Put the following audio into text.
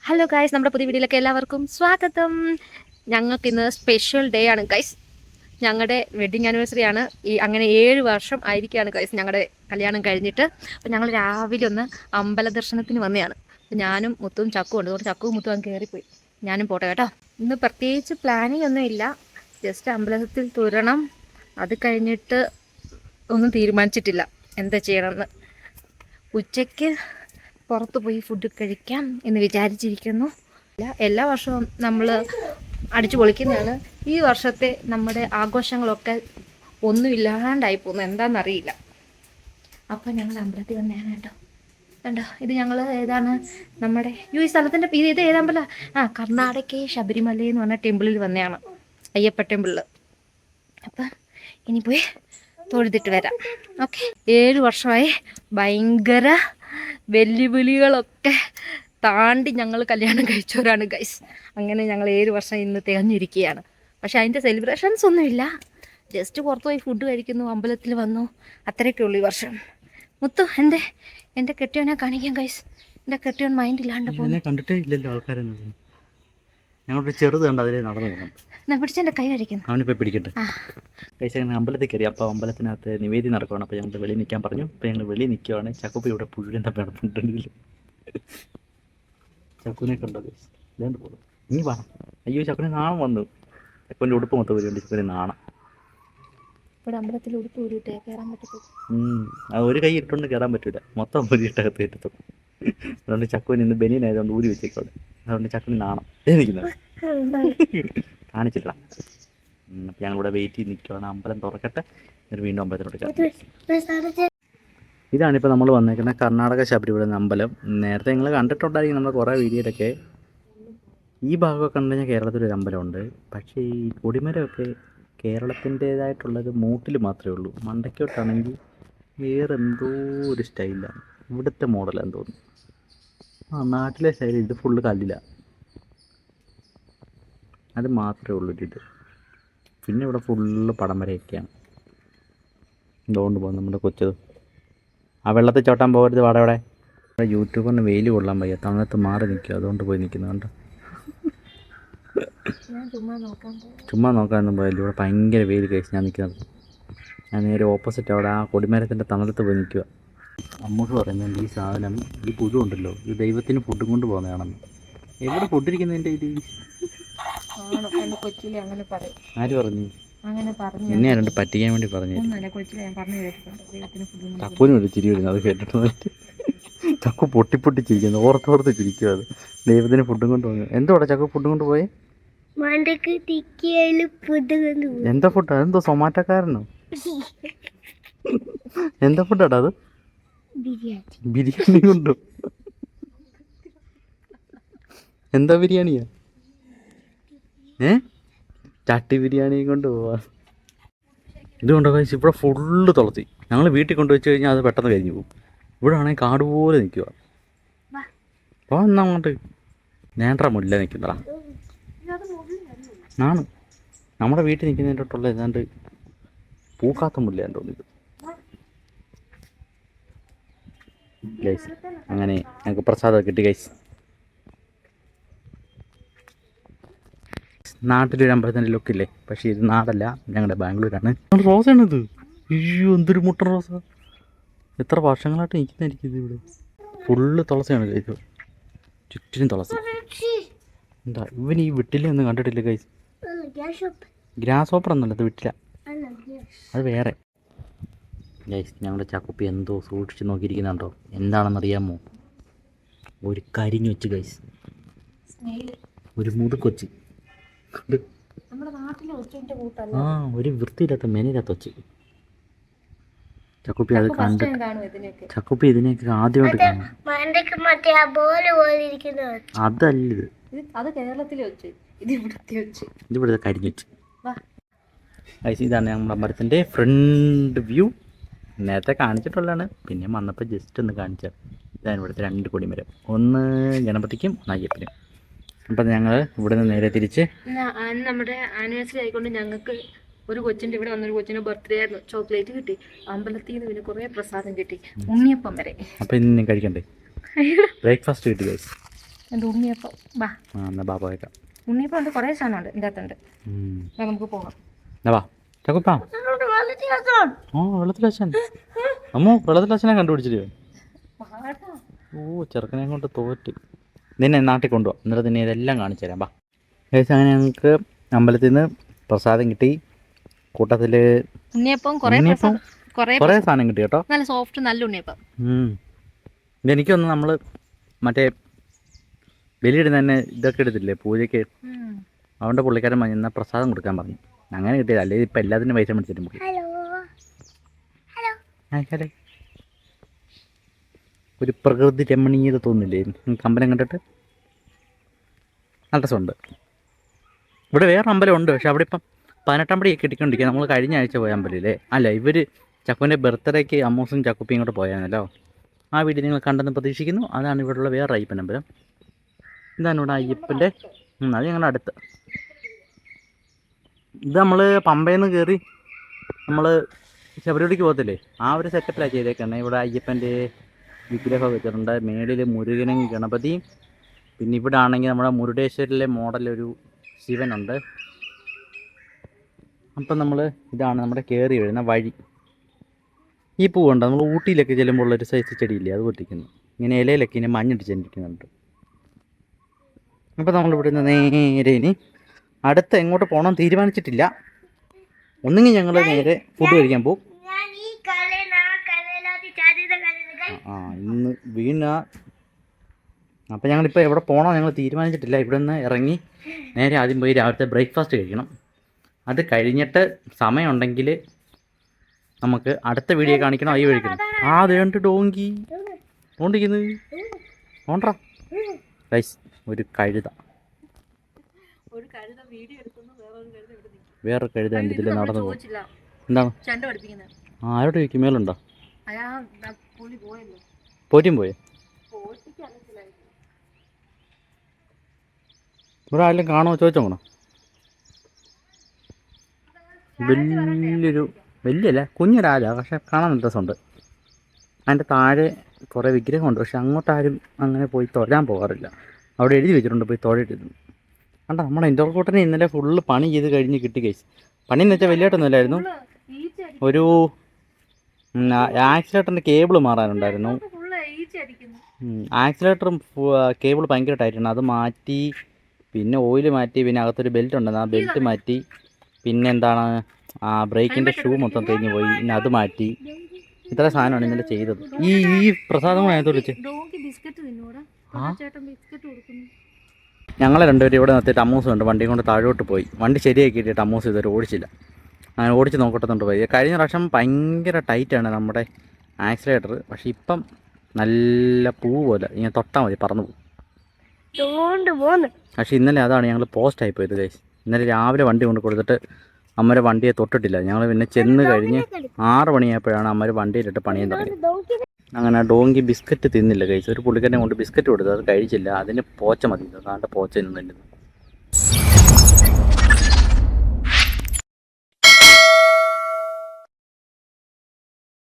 Hello guys, നമ്മുടെ പുതിയ വീഡിയോയിലേക്ക് എല്ലാവർക്കും സ്വാഗതം. ഞങ്ങൾക്ക് ഇന്ന് സ്പെഷ്യൽ ഡേ ആണ് ഗൈസ്. ഞങ്ങളുടെ വെഡിങ് ആനിവേഴ്സറി ആണ്. അങ്ങനെ 7 വർഷം ആയിരിക്കുകയാണ് ഗൈസ് ഞങ്ങളുടെ കല്യാണം കഴിഞ്ഞിട്ട്. അപ്പം ഞങ്ങൾ രാവിലെ ഒന്ന് അമ്പല ദർശനത്തിന് വന്നതാണ്. അപ്പം ഞാനും മുത്തും ചക്കും ഉണ്ട്. അതുകൊണ്ട് ചക്കവും മുത്തും അങ്ങ് കയറിപ്പോയി. ഞാനും പോട്ടെ കേട്ടോ. ഇന്ന് പ്രത്യേകിച്ച് പ്ലാനിങ് ഒന്നും ഇല്ല. ജസ്റ്റ് അമ്പലത്തിൽ തുരണം. അത് കഴിഞ്ഞിട്ട് ഒന്നും തീരുമാനിച്ചിട്ടില്ല എന്താ ചെയ്യണമെന്ന്. ഉച്ചയ്ക്ക് പുറത്ത് പോയി ഫുഡ് കഴിക്കാം എന്ന് വിചാരിച്ചിരിക്കുന്നു. എല്ലാ വർഷവും നമ്മൾ അടിച്ചു പൊളിക്കുന്നതാണ്. ഈ വർഷത്തെ നമ്മുടെ ആഘോഷങ്ങളൊക്കെ ഒന്നുമില്ലാണ്ടായി പോകുന്നു, എന്താണെന്നറിയില്ല. അപ്പോൾ ഞങ്ങൾ അമ്പലത്തിൽ വന്നതാണ് കേട്ടോ. കണ്ടോ, ഇത് ഞങ്ങൾ ഏതാണ് നമ്മുടെ ഈ സ്ഥലത്തിൻ്റെ ഇത് ഏതാമ്പല കർണാടക ശബരിമല എന്ന് പറഞ്ഞ ടെമ്പിളിൽ വന്നതാണ്, അയ്യപ്പ ടെമ്പിളിൽ. അപ്പം ഇനി പോയി തൊഴുതിട്ട് വരാം. ഓക്കെ. 7 വർഷമായി ഭയങ്കര വെല്ലുവിളികളൊക്കെ താണ്ടി ഞങ്ങൾ കല്യാണം കഴിച്ചവരാണ് ഗൈസ്. അങ്ങനെ ഞങ്ങൾ 7 വർഷം ഇന്ന് തികഞ്ഞിരിക്കുകയാണ്. പക്ഷെ അതിൻ്റെ സെലിബ്രേഷൻസ് ഒന്നുമില്ല. ജസ്റ്റ് പുറത്ത് പോയി ഫുഡ് കഴിക്കുന്നു, അമ്പലത്തിൽ വന്നു, അത്രയൊക്കെ ഉള്ളൂ ഈ വർഷം. മുത്തു എൻ്റെ കെട്ടിയോനെ കാണിക്കാം ഗൈസ്. എൻ്റെ കെട്ടിയോൻ മൈൻഡില്ലാണ്ട് പോകുന്നു. കണ്ടിട്ടേ ഇല്ലല്ലോ ആൾക്കാരൊന്നും. ഞങ്ങളുടെ ചെറുത് കണ്ട് അതിലേ നടന്നു പോകണം. ഞാൻ പിടിച്ചെൻ്റെ കൈ കഴിക്കുന്നു. അവനിപ്പോൾ പിടിക്കട്ടെ. കഴിച്ച് അങ്ങനെ അമ്പലത്തിൽ കയറി. അപ്പോൾ അമ്പലത്തിനകത്ത് നിവേദി നടക്കുകയാണ്. അപ്പോൾ ഞങ്ങൾ വെളിയിൽ നിൽക്കാൻ പറഞ്ഞു. അപ്പോൾ ഞങ്ങൾ വെളിയിൽ നിൽക്കുകയാണ്. ചക്കുപ്പി ഇവിടെ പുഴുവിൻ തപ്പി നടന്നിട്ടുണ്ടെങ്കിൽ ചക്കുവിനെ കണ്ടോ ഇല്ലാണ്ട് പോകും. ഇനി വേണം. അയ്യോ, ചക്കുവിന് നാണം വന്നു. ചക്കുവിൻ്റെ ഉടുപ്പ് മൊത്തം വരുന്നുണ്ട്. ചക്കുവിന് നാണം. ഇവിടെ അമ്പലത്തിൽ ഉടുപ്പ് ഊരിയിട്ടേ കയറാൻ പറ്റത്തുള്ളൂ. ഒരു കൈ ഇട്ടുകൊണ്ട് കയറാൻ പറ്റില്ല, മൊത്തം ഊരിയിട്ടകത്ത് കയറ്റത്തുള്ളൂ. അതുകൊണ്ട് ചക്കുവിന് ഇന്ന് ബനിയനായതുകൊണ്ട് ഊരി വെച്ചേക്കോടെ. അതുകൊണ്ട് ചക്കുവിന് നാണം നിൽക്കുന്നത് കാണിച്ചില്ല. അപ്പം ഞങ്ങളിവിടെ വെയിറ്റ് ചെയ്ത് നിൽക്കുകയാണ്. അമ്പലം തുറക്കട്ടെ, എന്നിട്ട് വീണ്ടും അമ്പലത്തിലോട്ട് കയറി. ഇതാണിപ്പോൾ നമ്മൾ വന്നേക്കുന്ന കർണാടക ശബരിമല അമ്പലം. നേരത്തെ നിങ്ങൾ കണ്ടിട്ടുണ്ടായിരിക്കും നമ്മൾ കുറേ വീഡിയോയിലൊക്കെ. ഈ ഭാഗമൊക്കെ കണ്ടു കഴിഞ്ഞാൽ കേരളത്തിലൊരു അമ്പലമുണ്ട്. പക്ഷേ ഈ കൊടിമരമൊക്കെ കേരളത്തിൻ്റേതായിട്ടുള്ളത് മൂട്ടിൽ മാത്രമേ ഉള്ളൂ. മണ്ടയ്ക്കോട്ടാണെങ്കിൽ വേറെ എന്തോ ഒരു സ്റ്റൈലാണ്. ഇവിടുത്തെ മോഡലാന്ന് തോന്നുന്നു. നാട്ടിലെ സ്റ്റൈൽ ഇത് ഫുള്ള് കല്ലില്ല, അത് മാത്രമേ ഉള്ളൂ ഇത്. പിന്നെ ഇവിടെ ഫുള്ള് പടം വരയൊക്കെയാണ്. എന്തുകൊണ്ട് പോകും നമ്മുടെ കൊച്ചത്. ആ വെള്ളത്തിൽ ചോട്ടാൻ പോകരുത്. വാട ഇവിടെ യൂട്യൂബറിന് വെയിൽ കൊള്ളാൻ വയ്യ, തണുത്ത് മാറി നിൽക്കുക. അതുകൊണ്ട് പോയി നിൽക്കുന്നു. കണ്ടോ, ചുമ്മാ നോക്കാനൊന്നും പോയല്ലോ. ഇവിടെ ഭയങ്കര വെയിൽ കഴിച്ച് ഞാൻ നിൽക്കുന്നത്. ഞാൻ നേരെ ഓപ്പോസിറ്റ് അവിടെ ആ കൊടിമരത്തിൻ്റെ തണലത്ത് പോയി നിൽക്കുക. അമ്മൂട്ട് പറയുന്നുണ്ട് ഈ സാധനം, ഈ പുഴു ഉണ്ടല്ലോ, ഇത് ദൈവത്തിന് ഫുഡും കൊണ്ട് പോകുന്നതാണെന്ന്. എവിടെ ഫുഡിരിക്കുന്നതിൻ്റെ ഇത് ആര് പറഞ്ഞു? എന്നെ ആരുണ്ട് പറ്റിക്കാൻ വേണ്ടി പറഞ്ഞു. തക്കുവിനും ഒരു ചിരി വരുന്നു അത് കേട്ടിട്ട്. ചക്കു പൊട്ടി ചിരിക്കുന്നു, ഓർത്തോർത്ത് ചിരിക്കും. അത് ദൈവത്തിന് ഫുഡും കൊണ്ട് പോകുന്നത്. എന്തോടെ ചക്കു ഫുഡും കൊണ്ട് പോയേ? എന്താ ഫുഡ്? അതെന്തോ സൊമാറ്റോക്കാരനോ? എന്താ ഫുഡാടാ അത്? ബിരിയാണി കൊണ്ടോ? എന്താ ബിരിയാണിയാ? ചട്ടി ബിരിയാണി കൊണ്ട് പോവാ. ഇതുകൊണ്ടോ കഴിച്ച് ഇവിടെ ഫുള്ള് തുളസി. ഞങ്ങൾ വീട്ടിൽ കൊണ്ടുവച്ച് കഴിഞ്ഞാൽ അത് പെട്ടെന്ന് കഴിഞ്ഞു പോകും. ഇവിടെ ആണെങ്കിൽ കാട് പോലെ നിൽക്കുക. അപ്പോൾ എന്നാ അങ്ങോട്ട് നേണ്ട മുല്ല നിൽക്കുന്നതാ. ആണ് നമ്മുടെ വീട്ടിൽ നിൽക്കുന്നതിൻ്റെ തൊട്ടുള്ള ഏതാണ്ട് പൂക്കാത്ത മുല്ലയാന്ന് തോന്നിയത് ഗൈസ്. അങ്ങനെ ഞങ്ങൾക്ക് പ്രസാദം കിട്ടി ഗൈസ്. നാട്ടിലൊരു അമ്പലത്തിൻ്റെ ലുക്കില്ലേ, പക്ഷേ ഇത് നാടല്ല, ഞങ്ങളുടെ ബാംഗ്ലൂരാണ്. റോസാണിത്. അയ്യോ, എന്തൊരു മുട്ട റോസ. എത്ര വർഷങ്ങളായിട്ട് നിൽക്കുന്നതായിരിക്കും ഇവിടെ. ഫുള്ള് തുളസിയാണ് കഴിച്ചത്, ചുറ്റിനും തുളസി. എന്താ ഇവൻ ഈ വിട്ടിലെ ഒന്നും കണ്ടിട്ടില്ല ഗൈസ്. ഗ്രാസ് ഹോപ്പർ ഒന്നുമല്ല, അത് വിട്ടില്ല, അത് വേറെ ഗൈസ്. ഞങ്ങളുടെ ചക്കുപ്പി എന്തോ സൂക്ഷിച്ച് നോക്കിയിരിക്കുന്നുണ്ടോ? എന്താണെന്നറിയാമോ? ഒരു കരിഞ്ഞു വെച്ച് ഗൈസ്, ഒരു മുതുക്കൊച്ച്. ഒരു വൃത്തിയില്ലാത്ത മെനയില്ലാത്ത ഒച്ച. ചക്കുപ്പി അത് കണ്ട് ചക്കുപ്പി ഇതിനെയൊക്കെ ആദ്യമായിട്ട് കാണും. അതല്ല ഇതിവിടുത്തെ കരിഞ്ഞു വെച്ച്. ഇതാണ് നമ്മുടെ അമ്പലത്തിൻ്റെ ഫ്രണ്ട് വ്യൂ. നേരത്തെ കാണിച്ചിട്ടുള്ളതാണ്, പിന്നെ വന്നപ്പോൾ ജസ്റ്റ് ഒന്ന് കാണിച്ചാൽ. ഇതാണ് ഇവിടുത്തെ 2 കൊടിമരം, ഒന്ന് ഗണപതിക്കും ഒന്ന് അയ്യപ്പനും. അപ്പം ഞങ്ങൾ ഇവിടെ നിന്ന് നേരെ തിരിച്ച് നമ്മുടെ ആനിവേഴ്സറി ആയിക്കൊണ്ട് ഞങ്ങൾക്ക് ഒരു കൊച്ചിൻ്റെ ഇവിടെ വന്നൊരു കൊച്ചിൻ്റെ ബർത്ത്ഡേ ആയിരുന്നു. ചോക്ലേറ്റ് കിട്ടി, അമ്പലത്തിൽ നിന്ന് പിന്നെ കുറേ പ്രസാദം കിട്ടി, ഉണ്ണിയപ്പം വരെ. അപ്പം ഇന്ന് കഴിക്കണ്ടേ? ബ്രേക്ക്ഫാസ്റ്റ് കിട്ടി ഗൈസ്. എൻ്റെ ഉണ്ണിയപ്പം വാ. ആ എന്നാ ബാ പോയേക്കാം. ഉണ്ണിയപ്പം ഉണ്ട്, കുറേ സാധനമുണ്ട് ഇതിൻ്റെ അകത്തുണ്ട്. വാ, നമുക്ക് പോകാം. എന്നാ വാ ചക്കുപ്പാ. ഓ വെള്ളത്തിലച്ഛൻ, അമ്മോ വെള്ളത്തിലച്ഛനെ കണ്ടുപിടിച്ചില്ലേ? ഓ ചെറുക്കനെ കൊണ്ട് തോറ്റ്. നിന്നെ നാട്ടിൽ കൊണ്ടുപോകാം, എന്നിട്ട് നിന്നെ ഇതെല്ലാം കാണിച്ചു തരാം. ബാ ഏകദേശം അങ്ങനെ ഞങ്ങൾക്ക് അമ്പലത്തിൽ നിന്ന് പ്രസാദം കിട്ടി. കൂട്ടത്തിൽ ഉണ്ണിയപ്പം കുറേ സാധനം കിട്ടി കേട്ടോ. നല്ല സോഫ്റ്റ് നല്ല ഉണ്ണിയപ്പം. ഇതെനിക്കൊന്ന് നമ്മൾ മറ്റേ ബലിയിടുന്ന തന്നെ ഇതൊക്കെ എടുത്തില്ലേ പൂജയ്ക്ക്, അതുകൊണ്ട് പുള്ളിക്കാരൻ എന്നാൽ പ്രസാദം കൊടുക്കാൻ പറഞ്ഞു. അങ്ങനെ കിട്ടിയത്, അല്ലെങ്കിൽ ഇപ്പം എല്ലാത്തിനും പൈസ മേടിച്ചിട്ടും പുള്ളി. ഒരു പ്രകൃതി രമണീയത തോന്നില്ലേ അമ്പലം കണ്ടിട്ട്? നല്ല രസമുണ്ട്. ഇവിടെ വേറെ അമ്പലം ഉണ്ട്, പക്ഷെ അവിടെ ഇപ്പം 18 പടിയൊക്കെ കെട്ടിക്കൊണ്ടിരിക്കുക. നമ്മൾ കഴിഞ്ഞ ആഴ്ച പോയ അമ്പലമില്ലേ, അല്ല ഇവർ ചക്കുവിൻ്റെ ബർത്ത്ഡേക്ക് അമ്മൂസും ചക്കുപ്പിയും കൂടെ പോയാണല്ലോ. ആ വീഡിയോ നിങ്ങൾ കണ്ടെന്ന് പ്രതീക്ഷിക്കുന്നു. അതാണ് ഇവിടെയുള്ള വേറെ അയ്യപ്പൻ അമ്പലം. ഇതാണ് ഇവിടെ അയ്യപ്പൻ്റെ, അത് ഞങ്ങളുടെ അടുത്ത്. ഇത് നമ്മൾ പമ്പയിൽ നിന്ന് കയറി നമ്മൾ ശബരിമലയ്ക്ക് പോകത്തില്ലേ, ആ ഒരു സെറ്റപ്പിലാണ് ചെയ്തേക്കുന്നത്. ഇവിടെ അയ്യപ്പൻ്റെ വിഗ്രഹം വെച്ചിട്ടുണ്ട്, മേളിൽ മുരുകനും ഗണപതിയും, പിന്നെ ഇവിടെ ആണെങ്കിൽ നമ്മുടെ മുരുടേശ്വരിലെ മോഡലൊരു ശിവനുണ്ട്. അപ്പം നമ്മൾ ഇതാണ് നമ്മുടെ കയറി വരുന്ന വഴി. ഈ പൂവുണ്ട്, നമ്മൾ ഊട്ടിയിലൊക്കെ ചെല്ലുമ്പോൾ ഉള്ളൊരു സൈസ് ചെടിയില്ലേ, അത് പൊട്ടിക്കുന്നു. ഇങ്ങനെ ഇലയിലൊക്കെ ഇങ്ങനെ മഞ്ഞിടിച്ചിരിക്കുന്നുണ്ട്. അപ്പോൾ നമ്മളിവിടെ നിന്ന് നേരെ ഇനി അടുത്ത് എങ്ങോട്ട് പോകണം തീരുമാനിച്ചിട്ടില്ല. ഒന്നുകിൽ ഞങ്ങൾ നേരെ ഫുഡ് കഴിക്കാൻ പോകും. ഇന്ന് വീണ അപ്പോൾ ഞങ്ങളിപ്പോൾ എവിടെ പോകണോ ഞങ്ങൾ തീരുമാനിച്ചിട്ടില്ല. ഇവിടെ നിന്ന് ഇറങ്ങി നേരെ ആദ്യം പോയി രാവിലത്തെ ബ്രേക്ക്ഫാസ്റ്റ് കഴിക്കണം. അത് കഴിഞ്ഞിട്ട് സമയമുണ്ടെങ്കിൽ നമുക്ക് അടുത്ത വീഡിയോ കാണിക്കണം. ഈ കഴിക്കണം. ആ അതേണ്ട് ഡോങ്കി ഓണ്ടിക്കുന്നത് ഓണ്ടാ ഗൈസ്, ഒരു കഴുത, വേറൊരു കഴുത ഉണ്ട് ഇതിൽ നടന്നു പോകും. എന്താണ് ആരോട് ചോദിക്കും? മേലുണ്ടോ? പോറ്റും പോയോ? ഇവിടെ ആരെങ്കിലും കാണുമോ ചോദിച്ചോണോ? വലിയല്ല കുഞ്ഞു രാജ, പക്ഷെ കാണാൻ നല്ല രസമുണ്ട്. അതിൻ്റെ താഴെ കുറേ വിഗ്രഹമുണ്ട്, പക്ഷെ അങ്ങോട്ടാരും അങ്ങനെ പോയി തൊഴാൻ പോകാറില്ല. അവിടെ എഴുതി വെച്ചിട്ടുണ്ട് പോയി തൊഴരുത്. കണ്ടോ നമ്മുടെ ഇൻ്റർകോട്ടനെ ഇന്നലെ ഫുള്ള് പണി ചെയ്ത് കഴിഞ്ഞ് കിട്ടി കേസ്. പണിയെന്ന് വെച്ചാൽ വലിയായിട്ടൊന്നുമില്ലായിരുന്നു. ഒരു ആക്സിലേറ്ററിൻ്റെ കേബിൾ മാറാനുണ്ടായിരുന്നു. ആക്സിലേറ്ററും കേബിൾ ഭയങ്കര ടൈറ്റാണ്, അത് മാറ്റി. പിന്നെ ഓയിൽ മാറ്റി, പിന്നെ അകത്തൊരു ബെൽറ്റ് ഉണ്ടെന്ന് ആ ബെൽറ്റ് മാറ്റി. പിന്നെ എന്താണ് ആ ബ്രേക്കിൻ്റെ ഷൂ മൊത്തം തേഞ്ഞ് പോയി, പിന്നെ അത് മാറ്റി. ഇത്ര സാധനമാണ് ഇന്നലെ ചെയ്തത്. ഈ പ്രസാദം ആയതോളിച്ച് ഞങ്ങളെ രണ്ടുപേരും ഇവിടെ നിർത്തിയിട്ട് അമ്മൂസ് ഉണ്ട് വണ്ടി കൊണ്ട് താഴോട്ട് പോയി. വണ്ടി ശരിയാക്കിയിട്ട് അമ്മൂസ് ഇതുവരെ ഓടിച്ചില്ല. അങ്ങനെ ഓടിച്ച് നോക്കട്ടെന്നുണ്ട് പോയി. കഴിഞ്ഞ പ്രാവശ്യം ഭയങ്കര ടൈറ്റാണ് നമ്മുടെ ആക്സിലേറ്റർ, പക്ഷെ ഇപ്പം നല്ല പൂ പോലെ ഇങ്ങനെ തൊട്ടാൽ മതി പറന്നു പോകും. പക്ഷെ ഇന്നലെ അതാണ് ഞങ്ങൾ പോസ്റ്റായി പോയത് ഗൈസ്. ഇന്നലെ രാവിലെ വണ്ടി കൊണ്ട് കൊടുത്തിട്ട് അമ്മരെ വണ്ടിയെ തൊട്ടിട്ടില്ല. ഞങ്ങൾ പിന്നെ ചെന്ന് കഴിഞ്ഞ് 6 മണിയായപ്പോഴാണ് അമ്മര് വണ്ടിയിലിട്ട് പണിയാൻ തുടങ്ങി. അങ്ങനെ ഡോങ്കി ബിസ്ക്കറ്റ് തിന്നില്ല ഗൈസ്. ഒരു പുള്ളിക്കാരനെ കൊണ്ട് ബിസ്ക്കറ്റ് കൊടുത്തു, അത് കഴിച്ചില്ല. അതിന് പോച്ച മതി, അതാണ്ട് പോച്ച നിന്നില്ല.